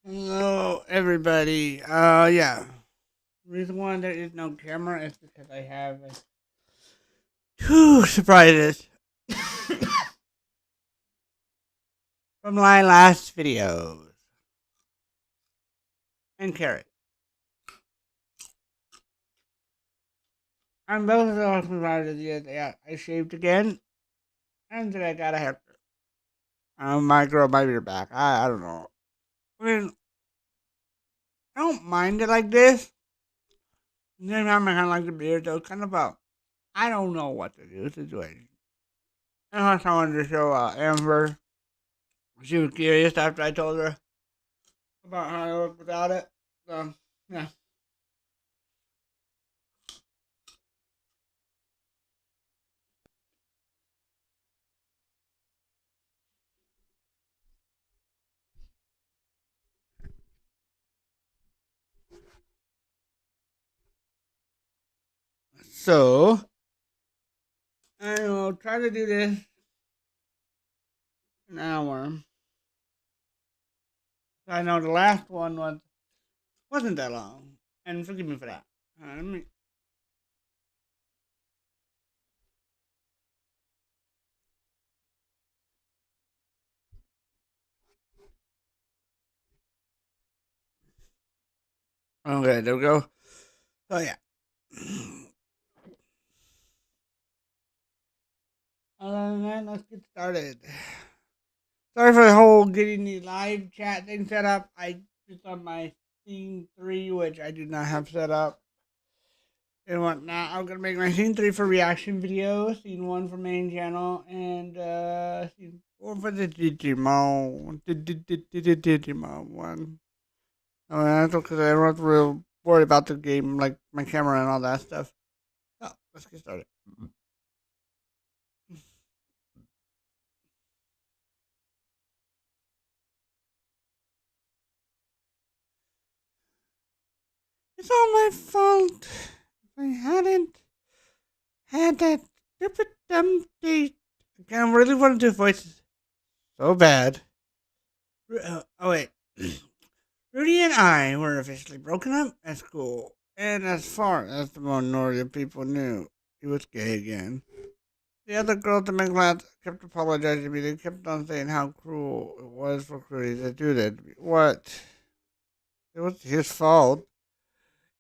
Hello, everybody. Yeah. Reason why there is no camera is because I have two surprises from my last videos. And carrot. And both of those surprises is that I shaved again and that I got a haircut. I might grow my beard back. I don't know. I mean, I don't mind it like this. And then I'm kind of like the beard, though. Kind of a, I don't know what to do situation. Unless I wanted to show Amber. She was curious after I told her about how I look without it. So, yeah. So, I will try to do this an hour. I know the last one wasn't that long, and forgive me for that. Let me. Okay, there we go. So yeah. Other than that, let's get started. Sorry for the whole getting the live chat thing set up. I just on my scene 3, which I do not have set up and whatnot. I'm gonna make my scene 3 for reaction videos, scene 1 for main channel, and scene 4 for the Digimon, Digimon one. Oh, that's because everyone's real worried about the game, like my camera and all that stuff. Oh, let's get started. It's all my fault. If I hadn't had that stupid dumb date, I really wanted to voice so bad. Oh wait, Rudy and I were officially broken up at school, and as far as the minority of people knew, he was gay again. The other girls in my class kept apologizing to me. They kept on saying how cruel it was for Rudy to do that. To me. What? It was his fault.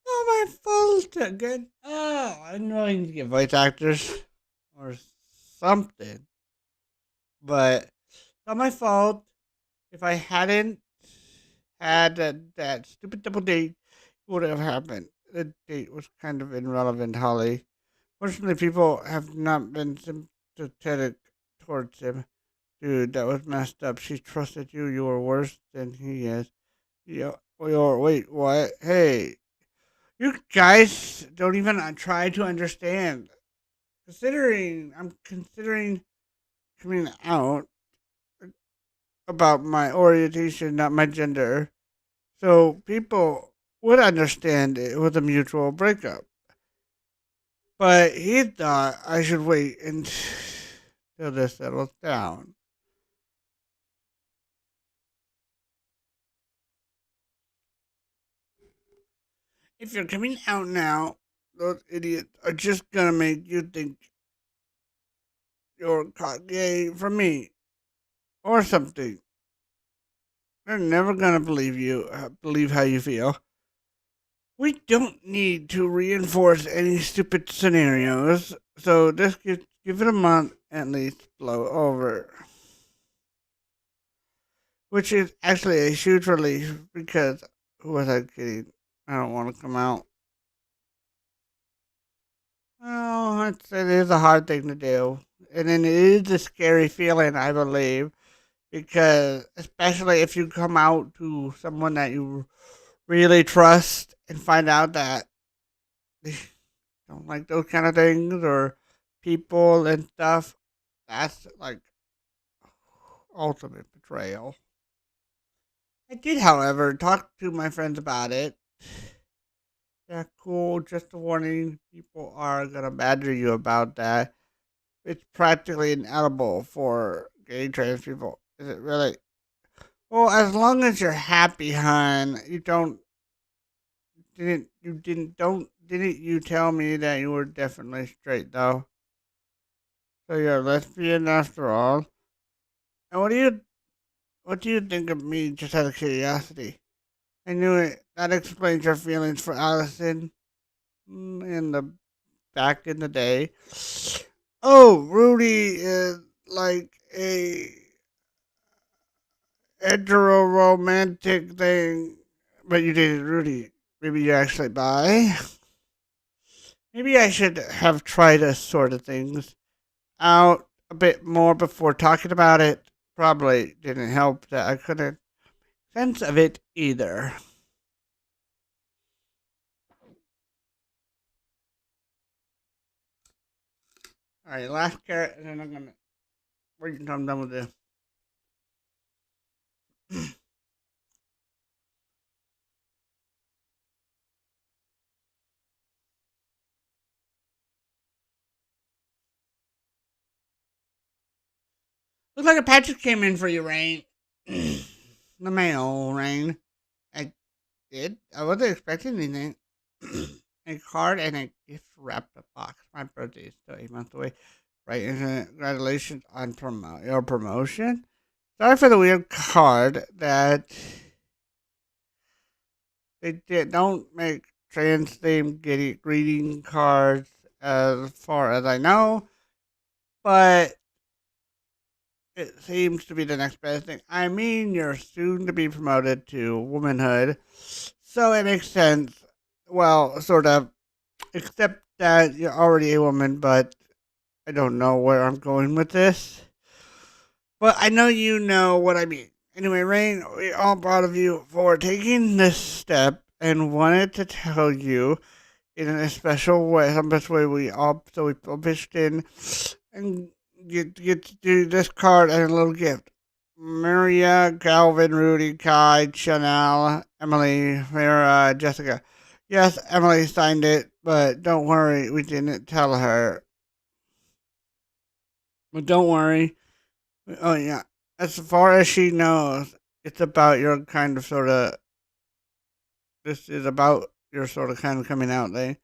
Not my fault again. Oh, I know I need to get voice actors or something. But it's not my fault. If I hadn't had that stupid double date, it would have happened. The date was kind of irrelevant, Holly. Fortunately, people have not been sympathetic towards him. Dude, that was messed up. She trusted you. You were worse than he is. Yeah. Wait, what? Hey, you guys don't even try to understand. I'm considering coming out about my orientation, not my gender. So people would understand it was a mutual breakup. But he thought I should wait until this settles down. If you're coming out now, those idiots are just gonna make you think you're caught gay from me or something. They're never gonna believe you, believe how you feel. We don't need to reinforce any stupid scenarios, so just give it a month at least blow over. Which is actually a huge relief because who was I kidding? I don't want to come out. Oh, it is a hard thing to do. And then it is a scary feeling, I believe, because especially if you come out to someone that you really trust and find out that they don't like those kind of things or people and stuff, that's like ultimate betrayal. I did, however, talk to my friends about it. Yeah, cool. Just a warning. People are gonna badger you about that. It's practically inedible for gay trans people. Is it really? Well, as long as you're happy, hon, you don't didn't you didn't don't didn't you tell me that you were definitely straight though? So you're a lesbian after all. And what do you think of me just out of curiosity? I knew it. That explains your feelings for Allison in the back in the day. Oh, Rudy is like a hetero-romantic thing, but you dated Rudy. Maybe you're actually bi. Maybe I should have tried to sort of things out a bit more before talking about it. Probably didn't help that I couldn't sense of it either. All right, last carrot, and then I'm gonna wait until I'm done with this. Looks like a package came in for you, Rain. The mail, Rain. I did. I wasn't expecting anything. A card and a gift wrapped box. My birthday is still 8 months away. Right, and congratulations on your promotion. Sorry for the weird card that don't make trans themed greeting cards as far as I know, but it seems to be the next best thing. I mean, you're soon to be promoted to womanhood, so it makes sense. Well, sort of, except that you're already a woman, but I don't know where I'm going with this. But I know you know what I mean. Anyway, Rain, we all proud of you for taking this step and wanted to tell you in a special way, some special way we published in and get to do this card and a little gift. Maria, Calvin, Rudy, Kai, Chanel, Emily, Vera, Jessica. Yes, Emily signed it, but don't worry, we didn't tell her. But don't worry. Oh yeah, as far as she knows, it's about your kind of sort of. This is about your sort of kind of coming out day.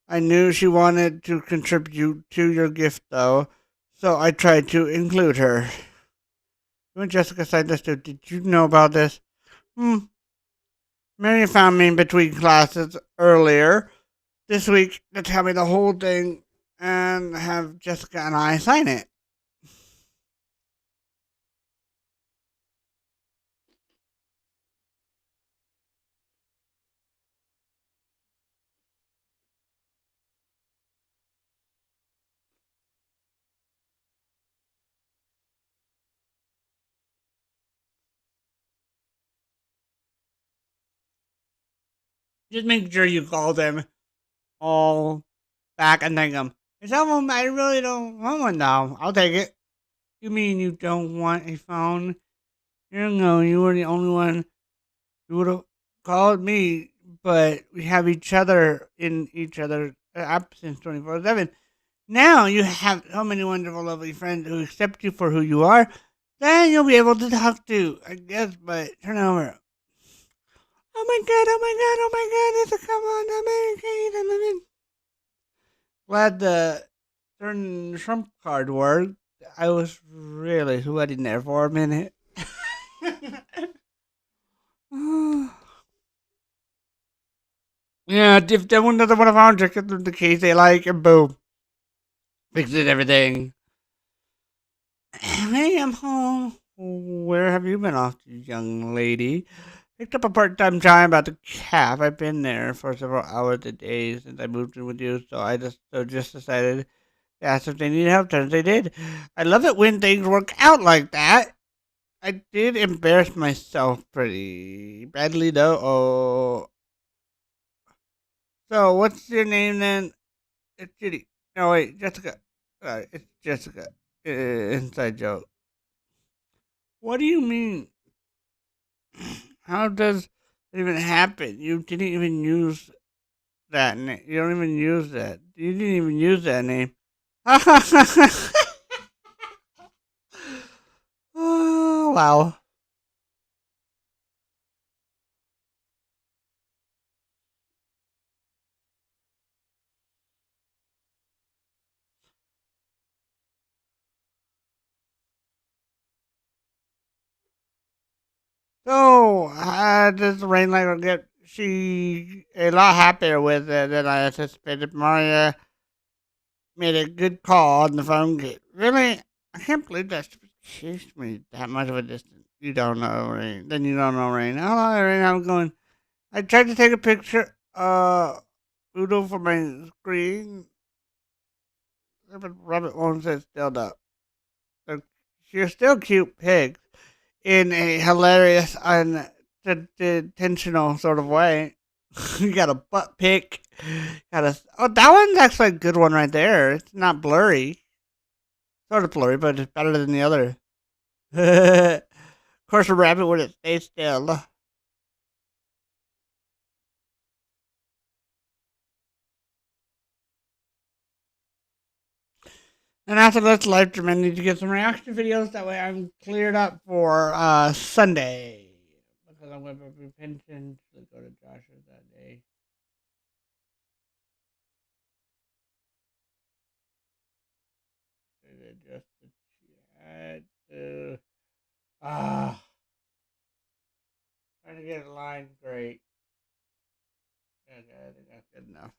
I knew she wanted to contribute to your gift though, so I tried to include her. You and Jessica signed this too. Did you know about this? Hmm. Mary found me in between classes earlier this week to tell me the whole thing and have Jessica and I sign it. Just make sure you call them all back and thank them. And tell them I really don't want one now. I'll take it. You mean you don't want a phone? You know, you were the only one who would have called me, but we have each other in each other's absence 24/7. Now you have so many wonderful, lovely friends who accept you for who you are. Then you'll be able to talk to, I guess, but turn over. Oh my god, oh my god, oh my god, it's a come on, American. Glad the certain Trump card worked. I was really sweating there for a minute. Yeah, if someone doesn't want to phone, check it the case they like, and boom, fixes everything. Hey, I'm home. Where have you been off to, young lady? Picked up a part-time job at the caf. I've been there for several hours a day since I moved in with you, so just decided to ask if they need help. Turns they did. I love it when things work out like that. I did embarrass myself pretty badly though. Oh, so what's your name then? It's Judy. No wait, Jessica. It's Jessica. Inside joke. What do you mean? How does it even happen? You didn't even use that name. You don't even use that. You didn't even use that name. Oh, wow. So, does the rain light get she a lot happier with it than I anticipated. Maria made a good call on the phone. Really, I can't believe that she chased me that much of a distance. You don't know Rain. Then you don't know Rain. Hello, Rain. I'm going. I tried to take a picture. Udo for my screen. But Rabbit won't sit still up. You're still cute pigs in a hilarious, unintentional sort of way. You got a butt pick. Got a that one's actually a good one right there. It's not blurry, sort of blurry, but it's better than the other. Of course, a rabbit wouldn't stay still. And after this live stream, I need to get some reaction videos. That way, I'm cleared up for Sunday because I'm going to be pension to go to Josh's that day. Just had to. Ah, trying to get a line great. Okay, I think that's good enough.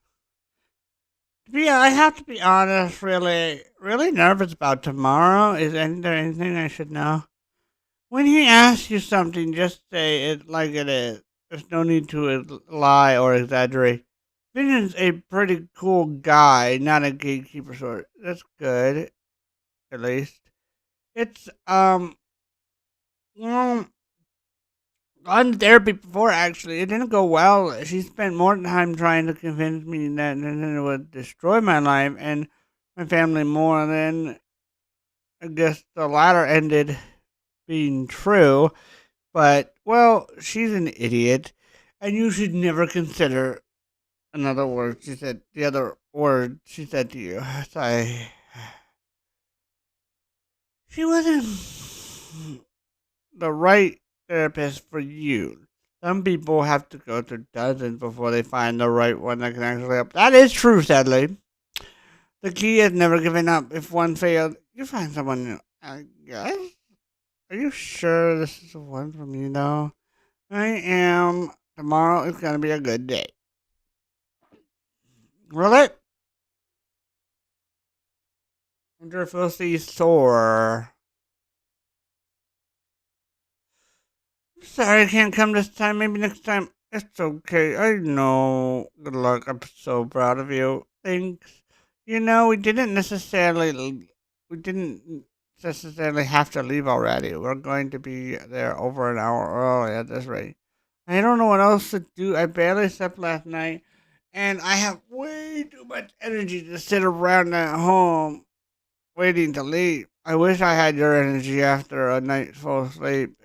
Yeah, I have to be honest. Really, really nervous about tomorrow. There anything I should know? When he asks you something, just say it like it is. There's no need to lie or exaggerate. Vision's a pretty cool guy, not a gatekeeper sort. That's good, at least. It's well, on therapy before actually. It didn't go well. She spent more time trying to convince me that it would destroy my life and my family more than I guess the latter ended being true. But well, she's an idiot, and you should never consider another word. She said the other word she said to you. I. She wasn't the right therapist for you. Some people have to go through dozens before they find the right one that can actually help. That is true, sadly. The key is never giving up. If one failed, you find someone new. I guess. Are you sure this is the one for me, though? I am. Tomorrow is going to be a good day. Really? Wonder if we'll see sore. Sorry I can't come this time. Maybe next time. It's okay. I know. Good luck. I'm so proud of you. Thanks. You know, we didn't necessarily have to leave already. We're going to be there over an hour early at this rate. I don't know what else to do. I barely slept last night, and I have way too much energy to sit around at home waiting to leave. I wish I had your energy after a night full of sleep.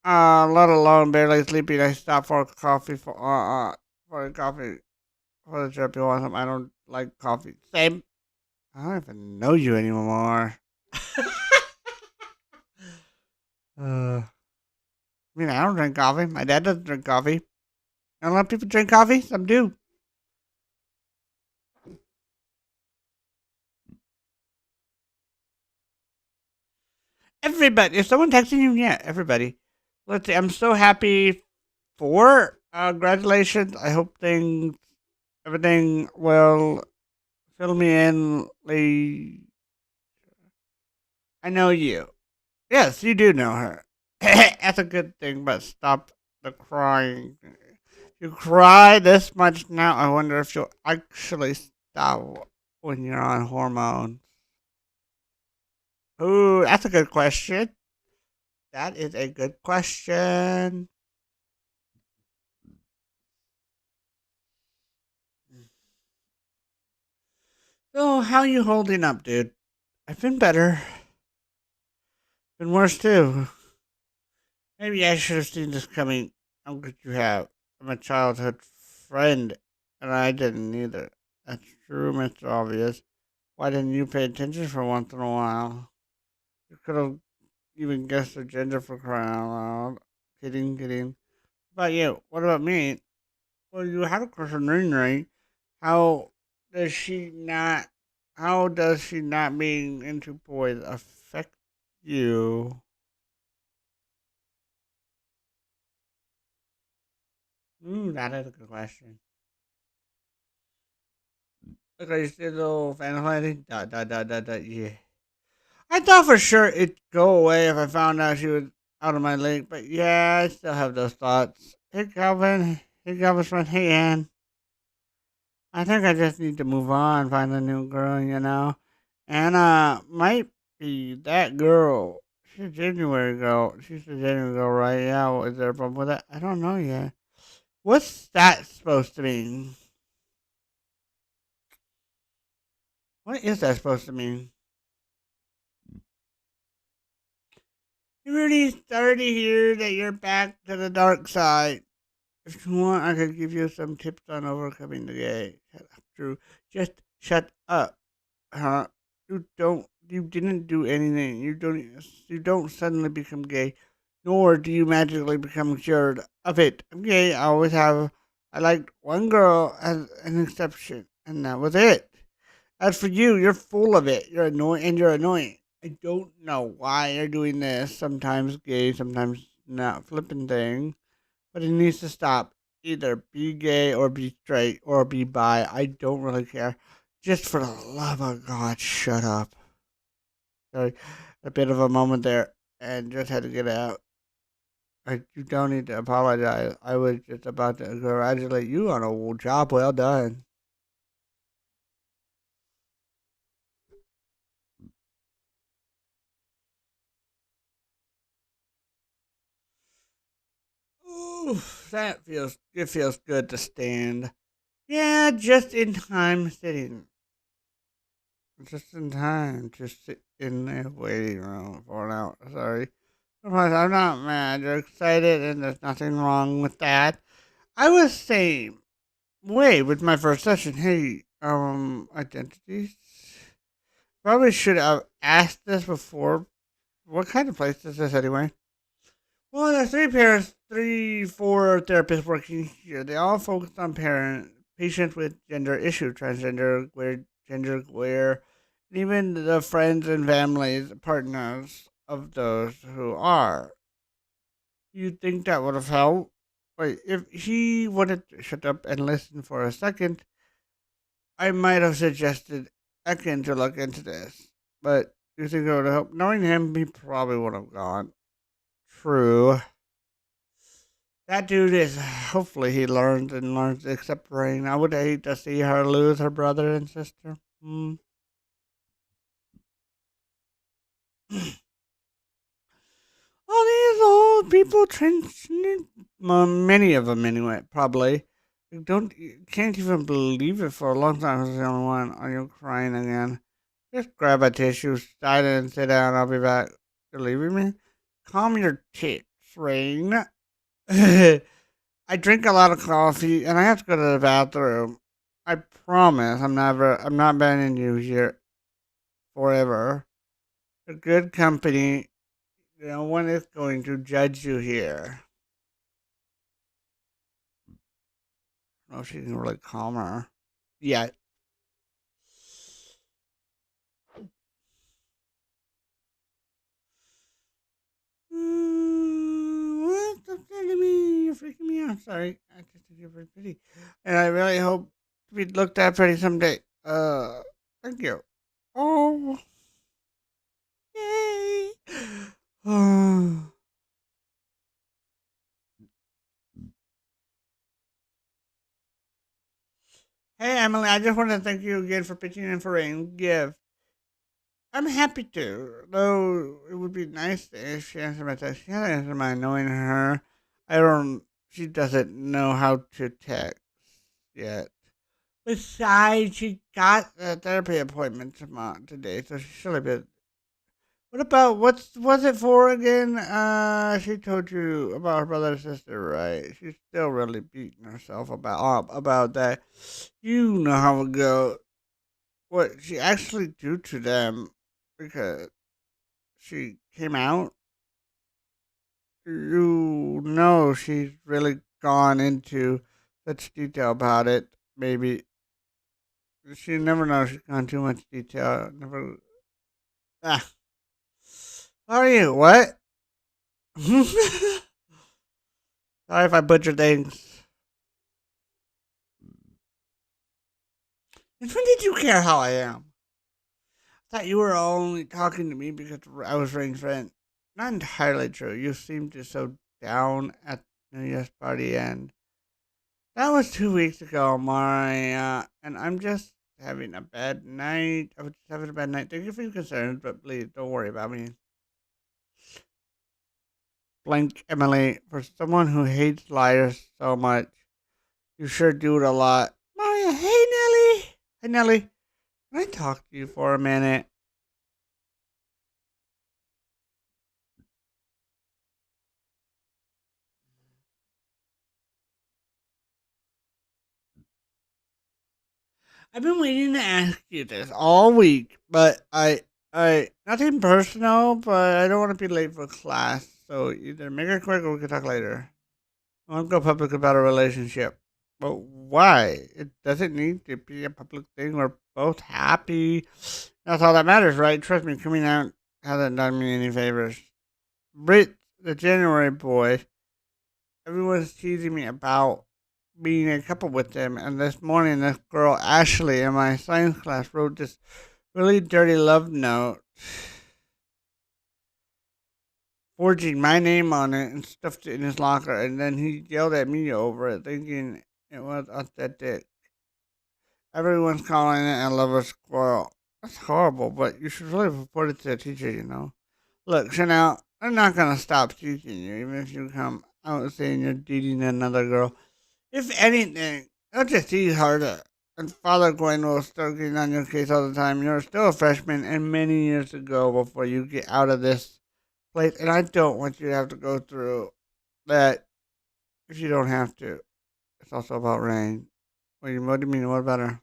Let alone barely sleeping. I stopped for a coffee for the trip. You want some? I don't like coffee. Same. I don't even know you anymore. I mean, I don't drink coffee. My dad doesn't drink coffee. A lot of people drink coffee. Some do. Everybody. Is someone texting you? Yeah, everybody. Let's see. I'm so happy for. Congratulations. I hope everything will fill me in. I know you. Yes, you do know her. That's a good thing, but stop the crying. You cry this much now. I wonder if you'll actually stop when you're on hormones. Ooh, that's a good question. That is a good question. So, how you holding up, dude? I've been better. Been worse too. Maybe I should have seen this coming. How could you have? I'm a childhood friend, and I didn't either. That's true, Mr. Obvious. Why didn't you pay attention for once in a while? You could have even guessed her gender for crying out loud. Kidding, kidding. What about you? What about me? Well, you had a crush on Ring Ring. How does she not? How does she not being into boys affect you? Ooh, that is a good question. Okay, still little fantasy. Yeah. I thought for sure it'd go away if I found out she was out of my league, but yeah, I still have those thoughts. Hey, Calvin. Hey, Calvin's friend. Hey, Ann. I think I just need to move on, find a new girl, you know? Anna might be that girl. She's a January girl. She's a January girl, right? Yeah, well, is there a problem with that? I don't know yet. What's that supposed to mean? What is that supposed to mean? You really started to hear that you're back to the dark side. If you want, I could give you some tips on overcoming the gay. Shut up, Drew. Just shut up, huh? You didn't do anything. You don't suddenly become gay, nor do you magically become cured of it. I'm gay. I always have. I liked one girl as an exception, and that was it. As for you, you're full of it. You're annoying, and you're annoying. I don't know why you're doing this. Sometimes gay, sometimes not. Flipping thing, but it needs to stop. Either be gay or be straight or be bi. I don't really care. Just for the love of God, shut up. Sorry, a bit of a moment there, and just had to get it out. You don't need to apologize. I was just about to congratulate you on a job well done. Ooh, it feels good to stand. Yeah, just in time sitting. Just in time to sit in the waiting room for an hour. Sorry. Otherwise, I'm not mad. You're excited, and there's nothing wrong with that. I was same way with my first session. Hey, identities. Probably should have asked this before. What kind of place is this anyway? Well, there's three parents, four therapists working here. They all focus on patients with gender issue, transgender, queer, gender queer, and even the friends and families, partners of those who are. You think that would have helped? Wait, if he wanted to shut up and listen for a second, I might have suggested Ekin to look into this. But you think it would have helped? Knowing him, he probably would have gone. True. That dude is. Hopefully, he learns to accept Rain. I would hate to see her lose her brother and sister. Hmm. All these old people, many of them anyway, probably. You can't even believe it for a long time. I was the only one. Are you crying again? Just grab a tissue, sigh and sit down. I'll be back. You're leaving me? Calm your tits, Rain. I drink a lot of coffee and I have to go to the bathroom. I promise I'm not banning you here forever. A good company. No one is going to judge you here. Oh, she can really calm her. Yeah. Stop telling me. You're freaking me out. Sorry. I just think you're very pretty. And I really hope to be looked at pretty someday. Thank you. Oh, yay. Oh. Hey, Emily, I just want to thank you again for pitching in for Rain Gift. I'm happy to, though it would be nice if she answered my text. She hasn't answered mine, knowing her. I don't. She doesn't know how to text yet. Besides, she got a therapy appointment tomorrow today, so she should have been. What about what's was it for again? She told you about her brother and sister, right? She's still really beating herself about that. You know how it goes. What she actually do to them because she came out. You know she's really gone into such detail about it. Maybe she never knows she's gone too much detail. Never. Ah, how are you? What? Sorry if I butchered things. Since when did you care how I am? I thought you were only talking to me because I was Rain's friend. Not entirely true. You seemed just so down at New Year's party, and that was 2 weeks ago, Maria. And I'm just having a bad night. I was just having a bad night. Thank you for your concerns, but please don't worry about me. Blank Emily, for someone who hates liars so much, you sure do it a lot. Maria, hey Nelly. Hey Nelly, can I talk to you for a minute? I've been waiting to ask you this all week, but nothing personal, but I don't want to be late for class. So either make it quick or we can talk later. I won't go public about a relationship. But why? It doesn't need to be a public thing. We're both happy. That's all that matters, right? Trust me, coming out hasn't done me any favors. Brit, the January boy, everyone's teasing me about being a couple with them. And this morning, this girl, Ashley, in my science class, wrote this really dirty love note, forging my name on it and stuffed it in his locker. And then he yelled at me over it, thinking it was authentic. Everyone's calling it a lover's quarrel. That's horrible, but you should really report it to the teacher, you know. Look, Chanel, I'm not gonna stop teaching you, even if you come out saying you're dating another girl. If anything, it'll just tease harder. And Father Gwen will start getting on your case all the time. You're still a freshman and many years to go before you get out of this place. And I don't want you to have to go through that if you don't have to. It's also about Rain. What do you mean? What about her?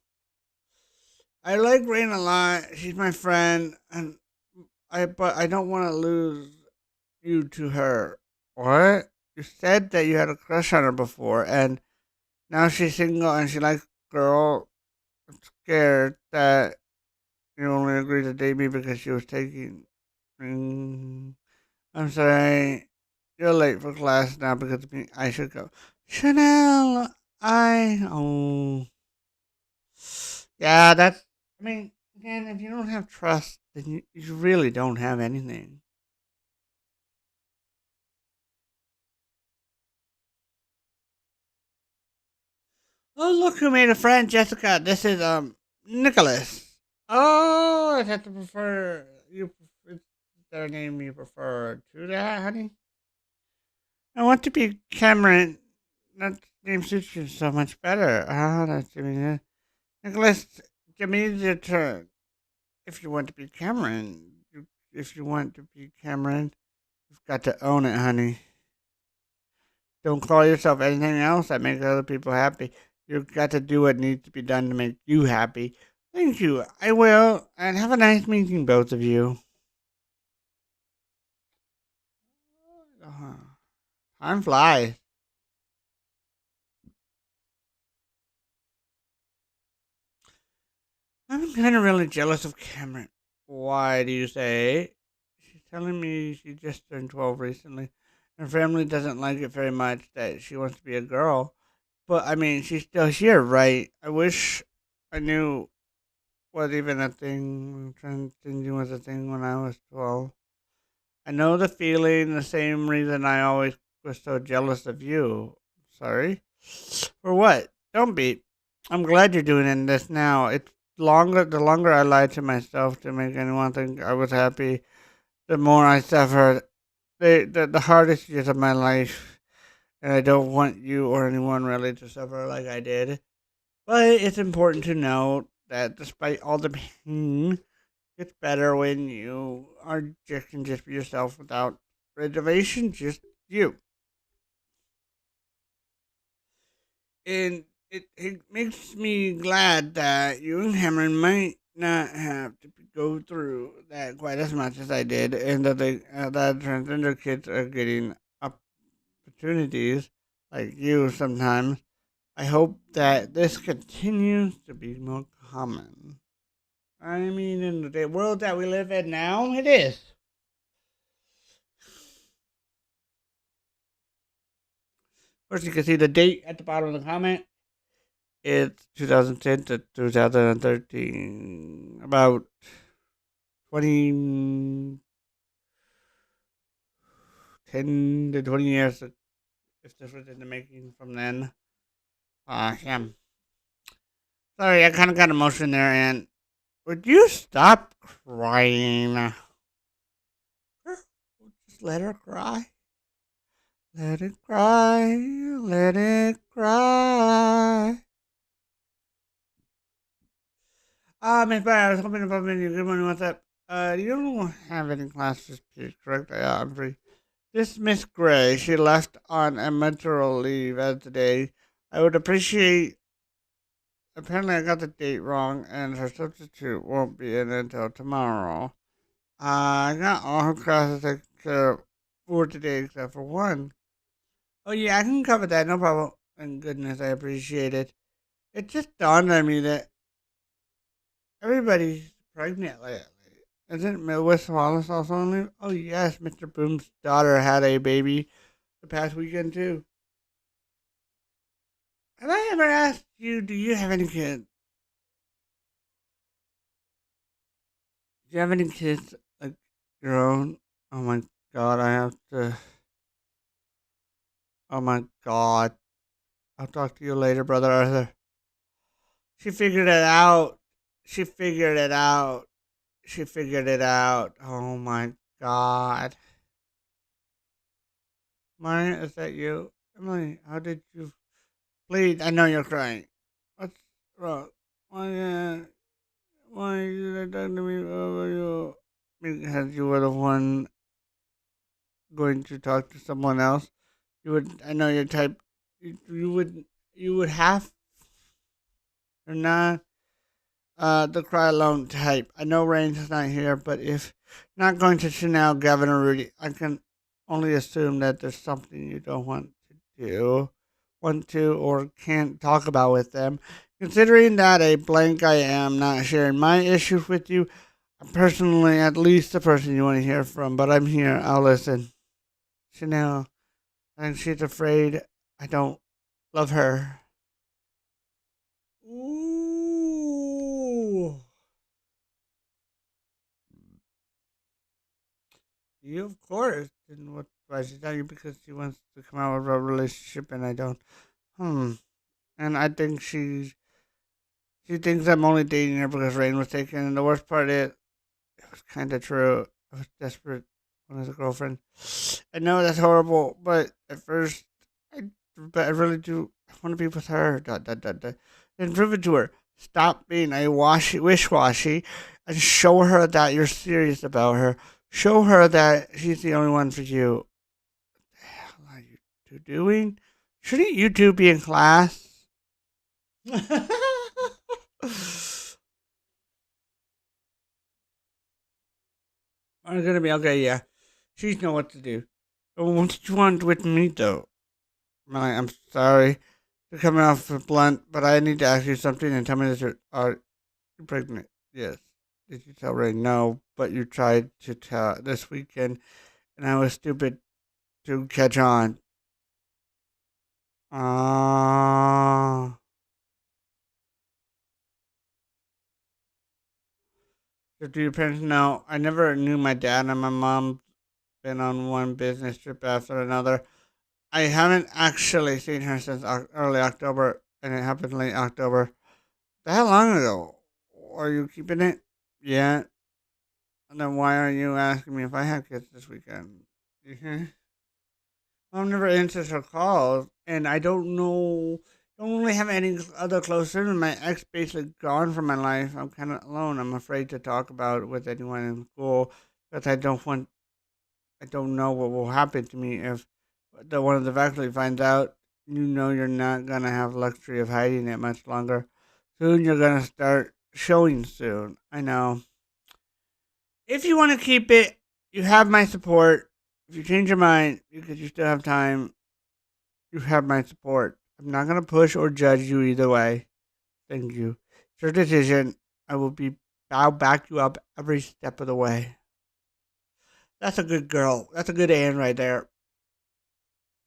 I like Rain a lot. She's my friend, and but I don't want to lose you to her. What? You said that you had a crush on her before, and now she's single and she likes girl. I'm scared that you only agreed to date me because she was taking. Mm, I'm sorry. You're late for class now because of me. I should go. Chanel, oh. Yeah, that's. I mean, again, if you don't have trust, then you really don't have anything. Oh, look who made a friend, Jessica. This is Nicholas. Oh, I have to prefer you. Is their name you prefer to that, honey? I want to be Cameron. That name suits you so much better. Ah, that's Jimmy. Nicholas, give me the turn. If you want to be Cameron, if you want to be Cameron, you've got to own it, honey. Don't call yourself anything else that makes other people happy. You've got to do what needs to be done to make you happy. Thank you. I will. And have a nice meeting, both of you. Uh, Time flies. I'm kind of really jealous of Cameron. Why do you say? She's telling me she just turned 12 recently. Her family doesn't like it very much that she wants to be a girl. But I mean, she's still here, right? I wish I knew was even a thing. Transgender was a thing when I was 12. I know the feeling, the same reason I always was so jealous of you. Sorry? For what? Don't be. I'm glad you're doing this now. It's the longer I lied to myself to make anyone think I was happy, the more I suffered. The hardest years of my life. And I don't want you or anyone really to suffer like I did. But it's important to note that despite all the pain, it's better when you are just can just be yourself without reservation, just you. And it makes me glad that you and Cameron might not have to go through that quite as much as I did, and that that transgender kids are getting opportunities like you sometimes. I hope that this continues to be more common. I mean, in the world that we live in now, it is. Of course, you can see the date at the bottom of the comment. It's 2010 to 2013. About 20, 10 to 20 years if different in the making from then. Yeah. Sorry, I kind of got emotion there, and would you stop crying? Just let her cry. Let it cry. Let it cry. Miss Barry, I was hoping to bump into you. Good morning, what's up? You don't have any classes, please, correct? Yeah, I'm free. This Miss Gray, she left on a maternal leave as today. I would appreciate. Apparently, I got the date wrong, and her substitute won't be in until tomorrow. I got all her classes taken care of for today except for one. Oh, yeah, I can cover that, no problem. And goodness, I appreciate it. It just dawned on me that everybody's pregnant lately. Isn't Miss Wallace also on leave? Oh, yes, Mr. Boom's daughter had a baby the past weekend, too. Have I ever asked you, do you have any kids? Do you have any kids like your own? Oh my god, I have to. Oh my god. I'll talk to you later, Brother Arthur. She figured it out. She figured it out. She figured it out. Oh my god. Maya, is that you? Emily, how did you. Please, I know you're crying. What's wrong? Why did I talk to me over you? Because you were the one going to talk to someone else. You would. I know your type. You would. You would have. You're not the cry alone type. I know Rain's not here, but if not going to Chanel, Gavin, or Rudy, I can only assume that there's something you don't want to, or can't talk about with them. Considering that a blank I am not sharing my issues with you, I'm personally at least the person you want to hear from, but I'm here. I'll listen. Chanel, I think she's afraid I don't love her. Ooh. You, of course. And what why she tell you because she wants to come out of a relationship and I don't. Hmm. And I think she thinks I'm only dating her because Rain was taken. And the worst part is, it was kind of true. I was desperate when I was a girlfriend. I know that's horrible, but at first, I, but I really do. I want to be with her. Dot, dot, dot, dot. And prove it to her. Stop being a wish washy and show her that you're serious about her. Show her that she's the only one for you. What the hell are you two doing? Shouldn't you two be in class? I'm gonna be okay, yeah. She's know what to do. But what did you want with me though? Melanie, I'm sorry for coming off for blunt, but I need to ask you something and tell me that are you pregnant? Yes. Did you tell Ray? No, but you tried to tell this weekend, and I was stupid to catch on. Ah. So do your parents know? I never knew my dad and my mom been on one business trip after another. I haven't actually seen her since early October, and it happened late October. That long ago. Are you keeping it? Yeah. And then why are you asking me if I have kids this weekend? Mhm. I've never answered her calls, and I don't know. Don't really have any other close friends. My ex basically gone from my life. I'm kind of alone. I'm afraid to talk about it with anyone in school because I don't want. I don't know what will happen to me if the one of the faculty finds out. You know, you're not gonna have luxury of hiding it much longer. Soon, you're gonna start showing. Soon, I know. If you want to keep it, you have my support. If you change your mind because you still have time, you have my support. I'm not going to push or judge you either way. Thank you. It's your decision. I will be. I'll back you up every step of the way. That's a good girl. That's a good aunt right there.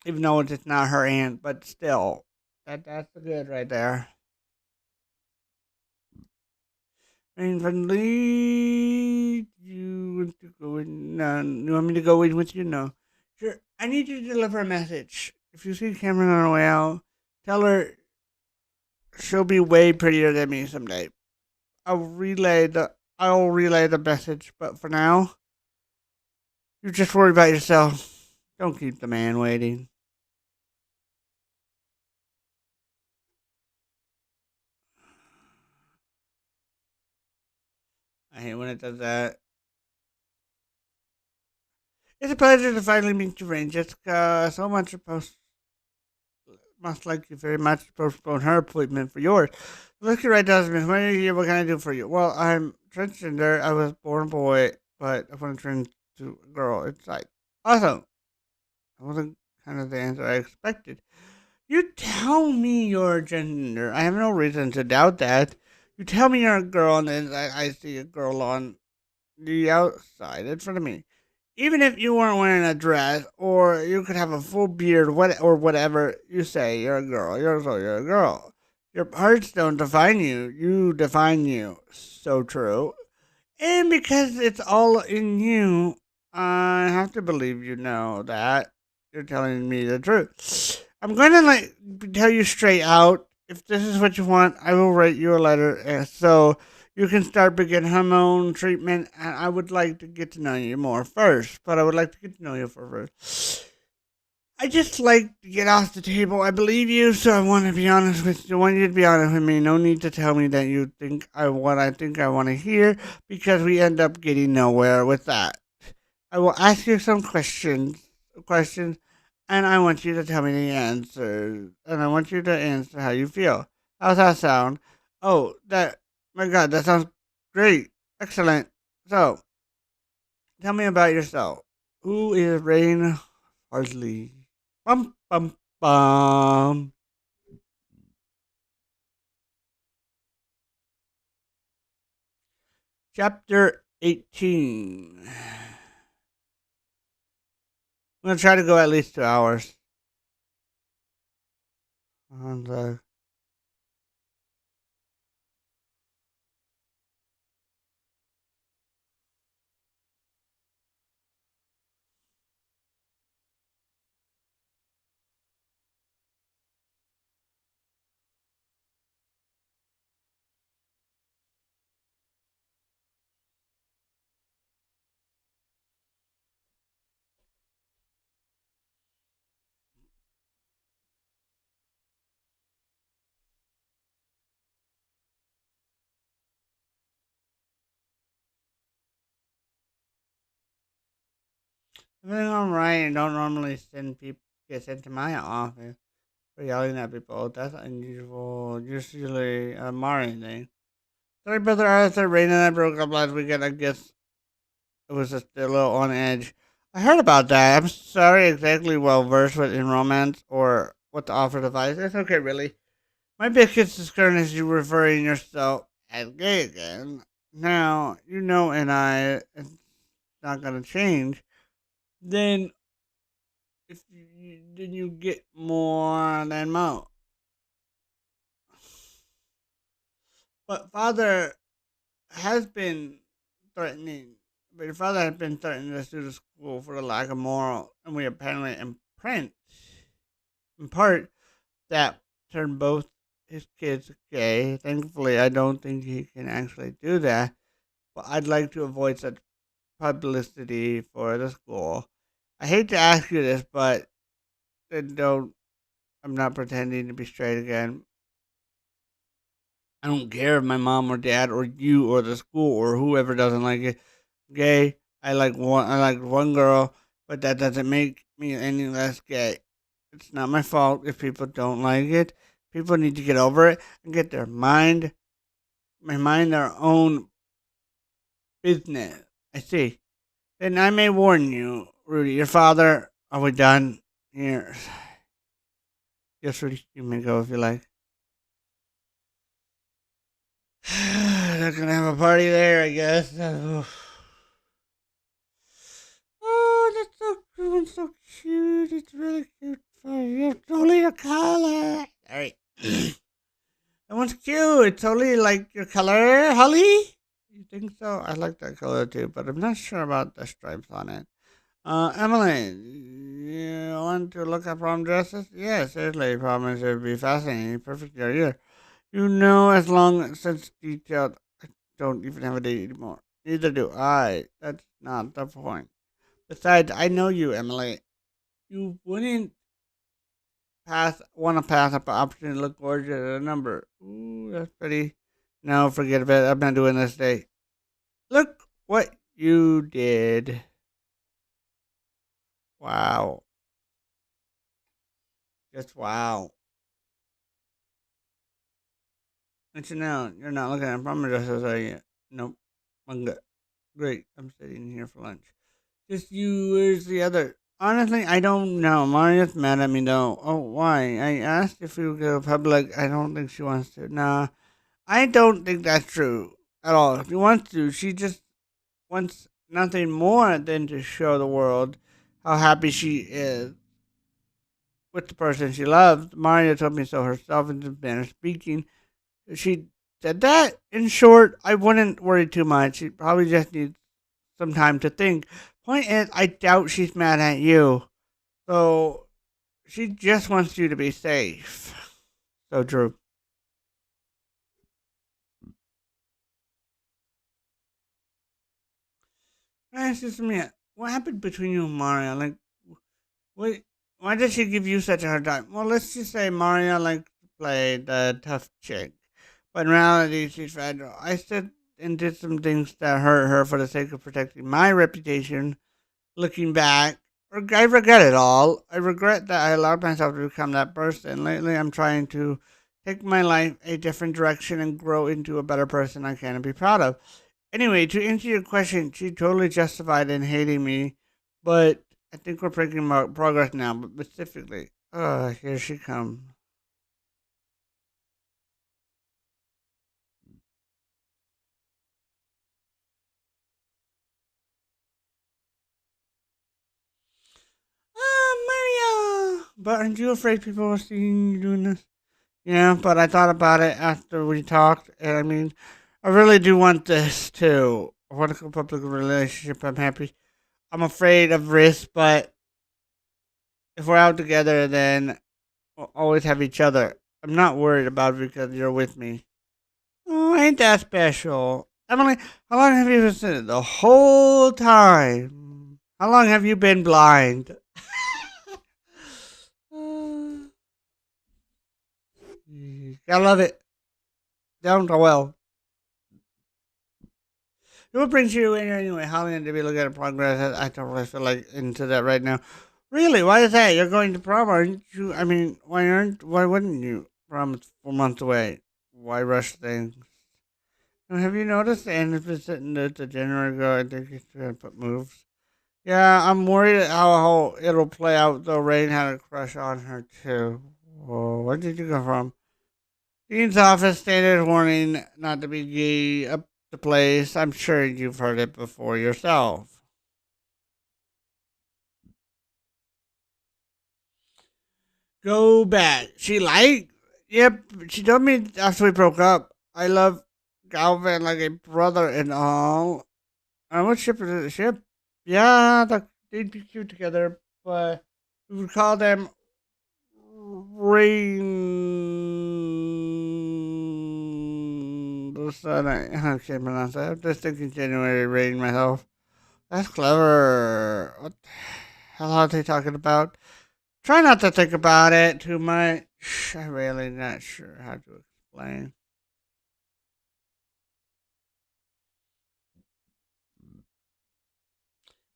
Even though it's not her aunt, but still, that's the good right there. Rain friendly. You want to go in? No, you want me to go in with you? No. Sure. I need you to deliver a message. If you see Cameron on her way out, tell her she'll be way prettier than me someday. I'll relay the message, but for now, you just worry about yourself. Don't keep the man waiting. I hate when it does that. It's a pleasure to finally meet you, Rain. Jessica so much supposed must like you very much to postpone her appointment for yours. Look at right down, Miss. What are you here? What can I do for you? Well, I'm transgender. I was born a boy, but I want to turn to a girl. It's like awesome. That wasn't kind of the answer I expected. You tell me you're gender. I have no reason to doubt that. You tell me you're a girl, and then I see a girl on the outside in front of me. Even if you weren't wearing a dress, or you could have a full beard, or whatever you say, you're a girl. You're a girl. Your parts don't define you. You define you. So true. And because it's all in you, I have to believe you know that. You're telling me the truth. I'm going to tell you straight out. If this is what you want, I will write you a letter so you can start begin hormone treatment. And I would like to get to know you more first, but I would like to get to know you first. I just like to get off the table. I believe you, so I want to be honest with you. I want you to be honest with me. No need to tell me that you think I think I want to hear because we end up getting nowhere with that. I will ask you some questions, and I want you to tell me the answers, and I want you to answer how you feel. How's that sound? Oh, my God, that sounds great, excellent. So, tell me about yourself. Who is Rain Harsley? Bum bum bum. Chapter 18. I'm gonna try to go at least 2 hours. And, everything alright. I don't normally send people get sent to my office for yelling at people. That's unusual. Usually a Mari thing. Sorry, Brother Arthur. Rain and I broke up last weekend. I guess it was just a little on edge. I heard about that. I'm sorry exactly well versed with in romance or what to offer advice. It's okay, really. My biggest concern is you referring yourself as gay again. Now, you know, and it's not going to change. Then, if you, then you get more than mo. But father has been threatening. But your father has been threatening us through the school for the lack of moral, and we apparently imprint, in part, that turned both his kids gay. Thankfully, I don't think he can actually do that. But I'd like to avoid such publicity for the school. I hate to ask you this, but don't. I'm not pretending to be straight again. I don't care if my mom or dad or you or the school or whoever doesn't like it. Gay. I like one girl, but that doesn't make me any less gay. It's not my fault if people don't like it. People need to get over it and get mind their own business. I see. Then I may warn you, Rudy. Your father. Are we done? Here. Yes, Rudy. You may go if you like. They're gonna have a party there, I guess. Oh, that's so cool and so cute. It's really cute for you. It's only your color. Alright. That one's cute. It's totally like your color, Holly. think so? I like that color too, but I'm not sure about the stripes on it. Emily, you want to look at prom dresses? Yeah, certainly. Promise it would be fascinating. Perfect your year. You know, as long as it's detailed, I don't even have a date anymore. Neither do I. That's not the point. Besides, I know you, Emily. You wouldn't pass up an opportunity to look gorgeous at a number. Ooh, that's pretty. No, forget about it. I'm not doing this day. Look what you did. Wow. Just wow. And you know, you're not looking at prom dresses, are you? Nope. I'm good. Great. I'm sitting here for lunch. Just you. Where's the other? Honestly, I don't know. Maria's mad at me though. Oh, why? I asked if we would go public. I don't think she wants to. Nah, I don't think that's true at all. If she wants to, she just wants nothing more than to show the world how happy she is with the person she loves. Maria told me so herself in the manner of speaking. She said that. In short, I wouldn't worry too much. She probably just needs some time to think. Point is, I doubt she's mad at you. So she just wants you to be safe. So true. It's just me. What happened between you and Maria? Like, what? Why did she give you such a hard time? Well, let's just say Maria likes to play the tough chick, but in reality, she's fragile. I said and did some things that hurt her for the sake of protecting my reputation. Looking back, I regret it all. I regret that I allowed myself to become that person. Lately, I'm trying to take my life a different direction and grow into a better person I can and be proud of. Anyway, to answer your question, she totally justified in hating me, but I think we're making progress now. But specifically, here she comes. Maria! But aren't you afraid people are seeing you doing this? Yeah, but I thought about it after we talked, and I mean, I really do want this too. I want a public relationship. I'm happy. I'm afraid of risk, but if we're out together, then we'll always have each other. I'm not worried about it because you're with me. Oh, ain't that special? Emily, how long have you been sitting? The whole time. How long have you been blind? I love it. Down to well. What brings you in here anyway? How long did we look at progress? I don't really feel like into that right now. Really? Why is that? You're going to prom, aren't you? I mean, why wouldn't you? Prom is 4 months away. Why rush things? Now, have you noticed Anna's been sitting there to January ago? I think he's trying to put moves. Yeah, I'm worried how it'll play out though. Rain had a crush on her too. Whoa, where did you go from? Dean's office standard warning not to be gay up the place. I'm sure you've heard it before yourself. Go back. She liked. Yep, she told me after we broke up. I love Galvin like a brother and all. What ship is it? Ship? Yeah, they'd be cute together, but we would call them Rain. The sun. I can't pronounce that. I'm just thinking January rain myself. That's clever. What the hell are they talking about? Try not to think about it too much. I'm really not sure how to explain.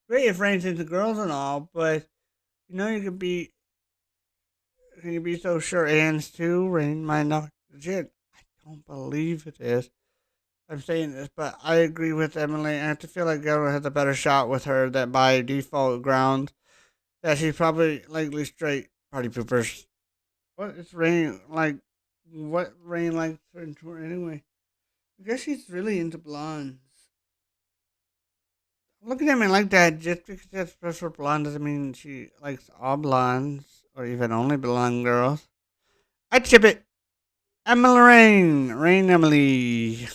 Great if Rain's into girls and all, but you know you could be can you be so sure Anne's too? Rain might not legit. I don't believe it is. I'm saying this, but I agree with Emily. I have to feel like Gilbert has a better shot with her that by default ground that she's probably likely straight party poopers. What is Rain like? What Rain likes her into her anyway? I guess she's really into blondes. Looking at me like that, just because that's special blonde doesn't mean she likes all blondes or even only blonde girls. I chip it. Emily Rain. Rain Emily.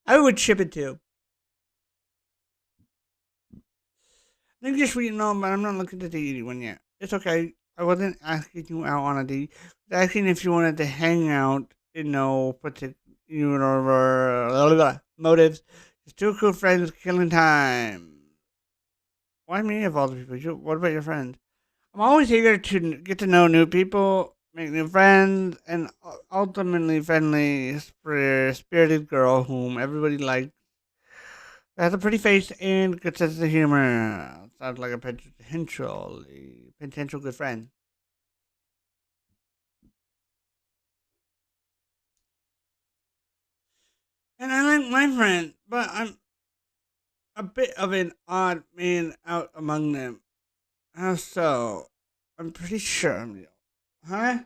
I would ship it too. I think just reading on, but I'm not looking to date anyone yet. It's okay. I wasn't asking you out on a date. I was asking if you wanted to hang out in no particular motives. Just two cool friends killing time. Why me of all the people? What about your friends? I'm always eager to get to know new people, make new friends, and ultimately friendly, spirited girl whom everybody likes. Has a pretty face and good sense of humor. Sounds like a potential good friend. And I like my friend, but I'm a bit of an odd man out among them. How so? I'm pretty sure I'm the. Huh?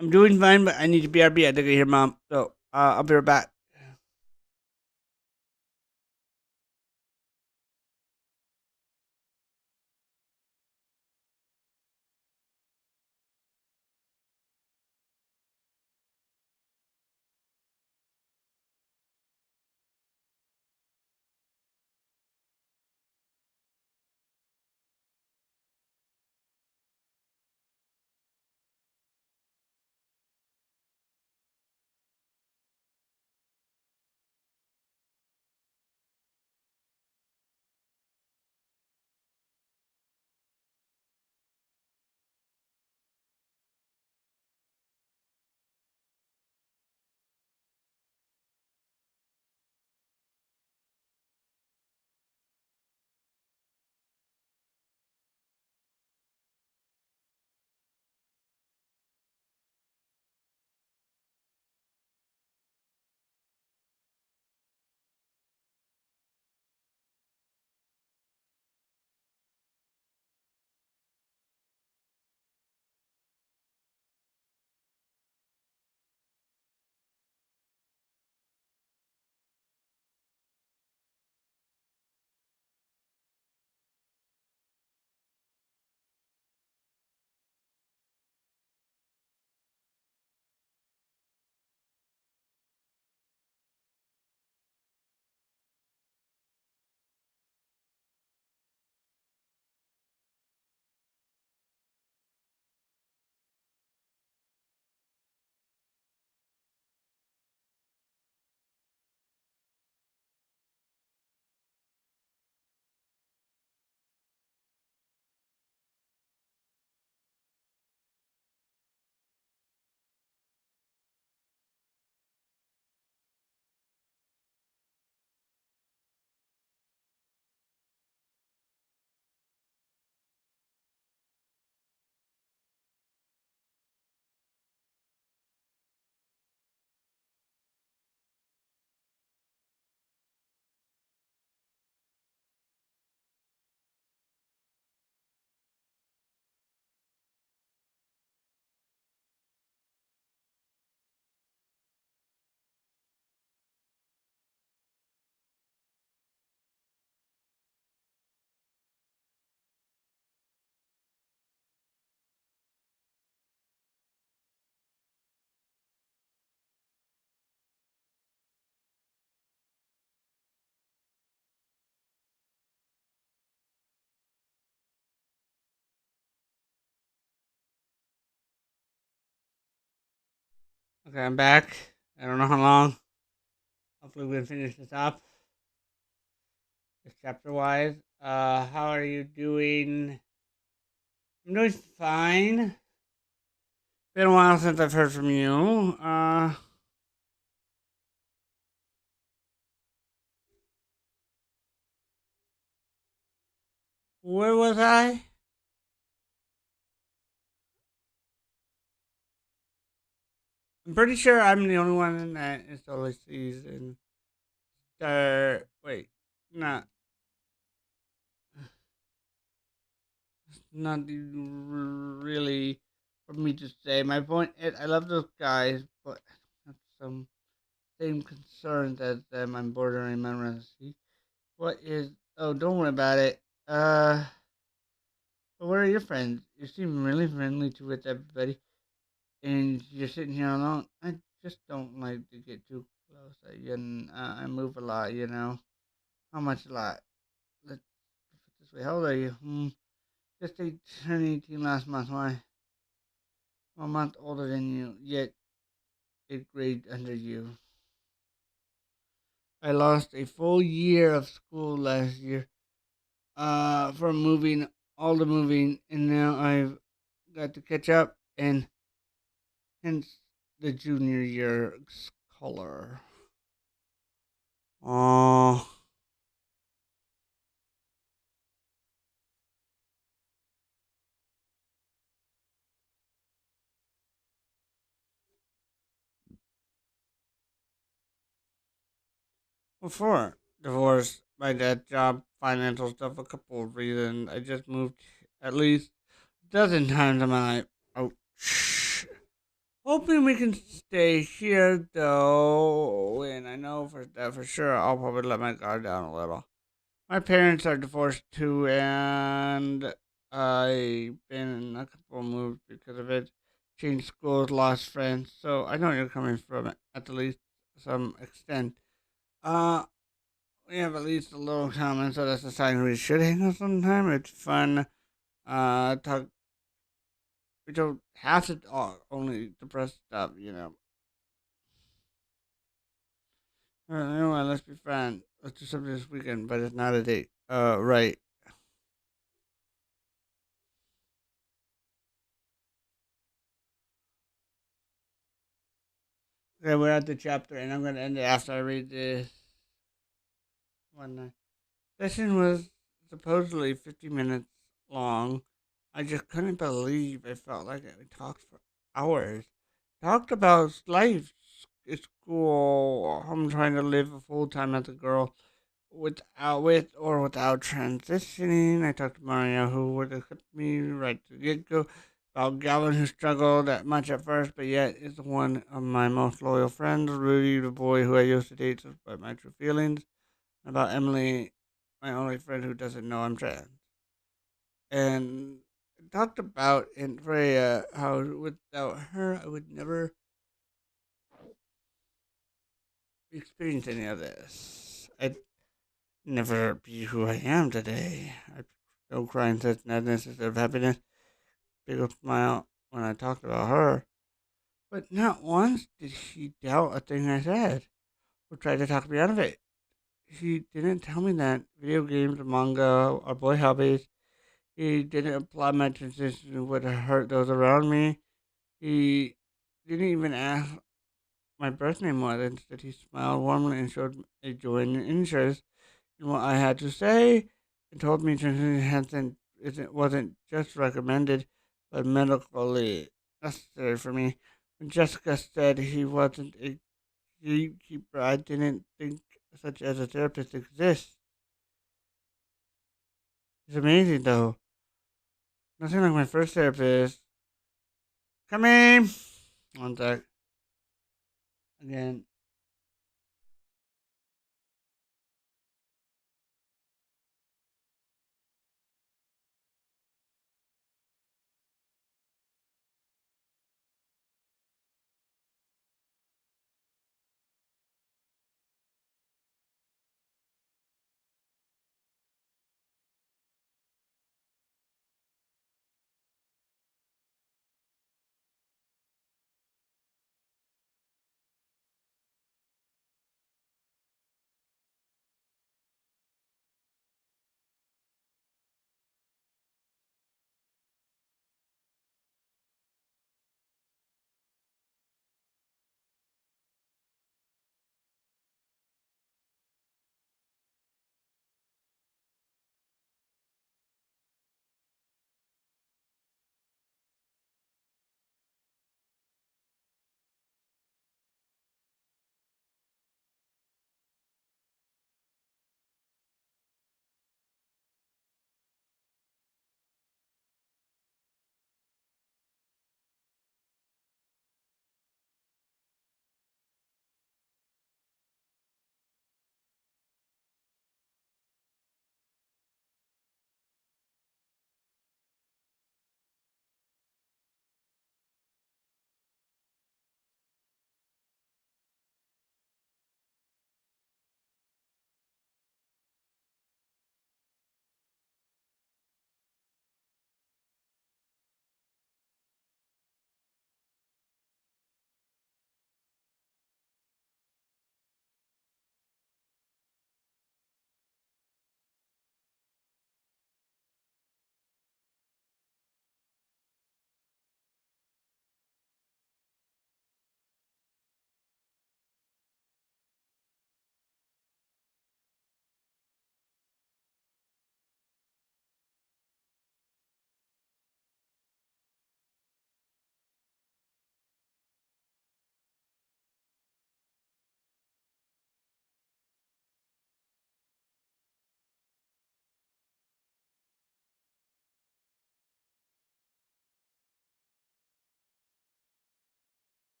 I'm doing fine, but I need to BRB. I think I hear mom. So I'll be right back. Okay, I'm back. I don't know how long. Hopefully, we can finish this up. This chapter wise. How are you doing? I'm doing fine. Been a while since I've heard from you. Where was I? I'm pretty sure I'm the only one that is totally season. Wait, not not really for me to say. My point is, I love those guys, but some same concerns as them. I'm bordering on see. What is? Oh, don't worry about it. But where are your friends? You seem really friendly to with everybody, and you're sitting here alone. I just don't like to get too close. I move a lot, you know. How much a lot? Let's put it this way. How old are you? Just turned 18 last month. Why? I'm a month older than you, yet 8th grade under you. I lost a full year of school last year. From moving, all the moving, and now I've got to catch up, and hence the junior year color. Oh, before divorce, my dad, job, financial stuff, a couple of reasons. I just moved at least a dozen times in my life. Oh, shh. Hoping we can stay here though, and I know for that for sure I'll probably let my guard down a little. My parents are divorced too, and I've been in a couple of moves because of it. Changed schools, lost friends, so I know you're coming from at the least some extent. Uh, we have at least a little common, so that's a sign we should hang out sometime. It's fun. Talk. We don't have to talk, only depressed stuff, you know. You know what? Let's be friends. Let's do something this weekend, but it's not a date. Right. Okay, we're at the chapter, and I'm gonna end it after I read this one. Session was supposedly 50 minutes long. I just couldn't believe it felt like we talked for hours. Talked about life, school. I'm trying to live a full time as a girl with or without transitioning. I talked to Mario, who would have kept me right to the get go. About Gavin, who struggled that much at first, but yet is one of my most loyal friends. Rudy, the boy who I used to date despite my true feelings. About Emily, my only friend who doesn't know I'm trans. And talked about in Freya how without her I would never experience any of this. I'd never be who I am today. I don't cry in such sadness instead of happiness. Big old smile when I talked about her. But not once did she doubt a thing I said or try to talk me out of it. She didn't tell me that video games, manga, are boy hobbies. He didn't imply my transition would hurt those around me. He didn't even ask my birth name was. Instead, he smiled warmly and showed a genuine interest in what I had to say, and told me transition wasn't just recommended, but medically necessary for me. When Jessica said he wasn't a gatekeeper, I didn't think such as a therapist exists. It's amazing, though. Nothing like my first therapist. Coming! One sec. Again.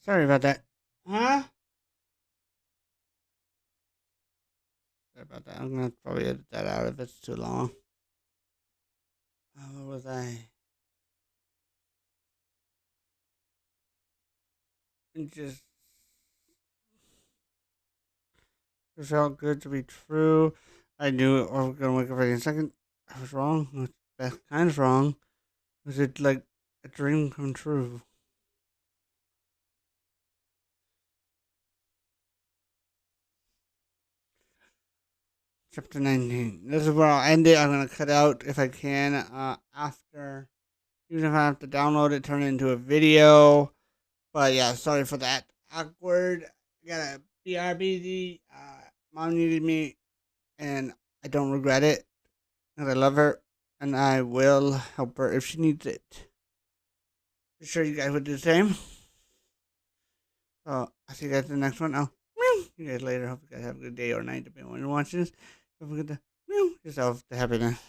Sorry about that. Huh? Sorry about that. I'm gonna probably edit that out if it's too long. Where was I? It just felt good to be true. I knew I was gonna wake up any second. I was wrong. That's kind of wrong. Was it like a dream come true? Chapter 19. This is where I'll end it. I'm gonna cut out if I can. After, even if I have to download it, turn it into a video. But yeah, sorry for that. Awkward. I gotta BRBZ. Mom needed me, and I don't regret it. And I love her, and I will help her if she needs it. I'm sure you guys would do the same. So I'll see you guys in the next one. I'll see you guys later. Hope you guys have a good day or night, depending on when you're watching this. Don't forget to yourself the happiness.